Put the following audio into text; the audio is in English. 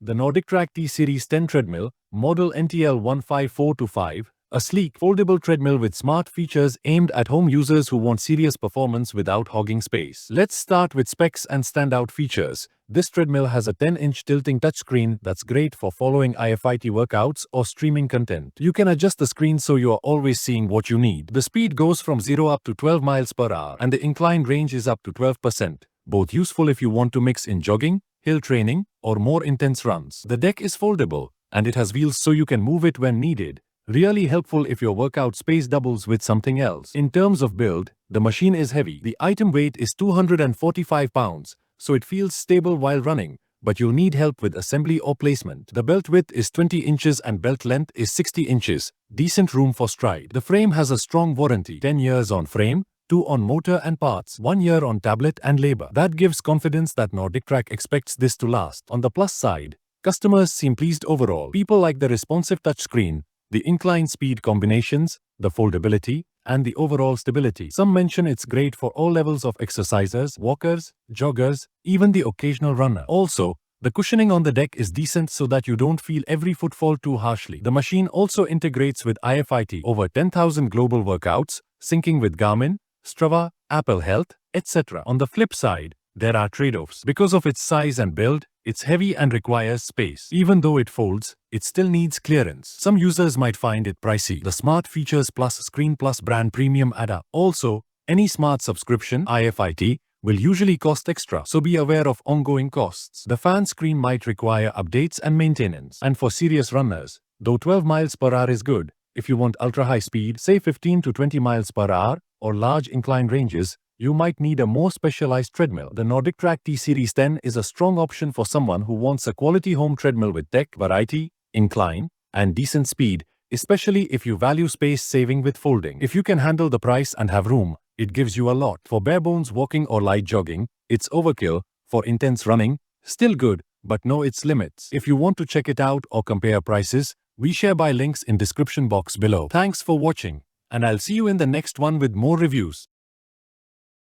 The NordicTrack T10 Treadmill, model NTL15425, a sleek, foldable treadmill with smart features aimed at home users who want serious performance without hogging space. Let's start with specs and standout features. This treadmill has a 10-inch tilting touchscreen that's great for following IFIT workouts or streaming content. You can adjust the screen so you're always seeing what you need. The speed goes from 0 up to 12 miles per hour and the incline range is up to 12%. Both useful if you want to mix in jogging, hill training, or more intense runs. The deck is foldable and it has wheels so you can move it when needed. Really helpful if your workout space doubles with something else. In terms of build, the machine is heavy. The item weight is 245 pounds, so it feels stable while running, but you'll need help with assembly or placement. The belt width is 20 inches and belt length is 60 inches. Decent room for stride. The frame has a strong warranty. 10 years on frame, 2 on motor and parts, 1 year on tablet and labor. That gives confidence that NordicTrack expects this to last. On the plus side, customers seem pleased overall. People like the responsive touchscreen, the incline speed combinations, the foldability, and the overall stability. Some mention it's great for all levels of exercisers, walkers, joggers, even the occasional runner. Also, the cushioning on the deck is decent so that you don't feel every footfall too harshly. The machine also integrates with IFIT, over 10,000 global workouts, syncing with Garmin, Strava, Apple Health, etc. On the flip side, there are trade-offs. Because of its size and build, it's heavy and requires space. Even though it folds, it still needs clearance. Some users might find it pricey. The Smart Features Plus Screen Plus brand premium add-up. Also, any smart subscription, IFIT, will usually cost extra, so be aware of ongoing costs. The fan screen might require updates and maintenance. And for serious runners, though 12 miles per hour is good, if you want ultra-high speed, say 15 to 20 miles per hour, or large incline ranges, you might need a more specialized treadmill. The NordicTrack T10 is a strong option for someone who wants a quality home treadmill with tech, variety, incline, and decent speed, especially if you value space saving with folding. If you can handle the price and have room, it gives you a lot. For bare-bones walking or light jogging, it's overkill. For intense running, still good, but know its limits. If you want to check it out or compare prices, we share buy links in description box below. Thanks for watching, and I'll see you in the next one with more reviews.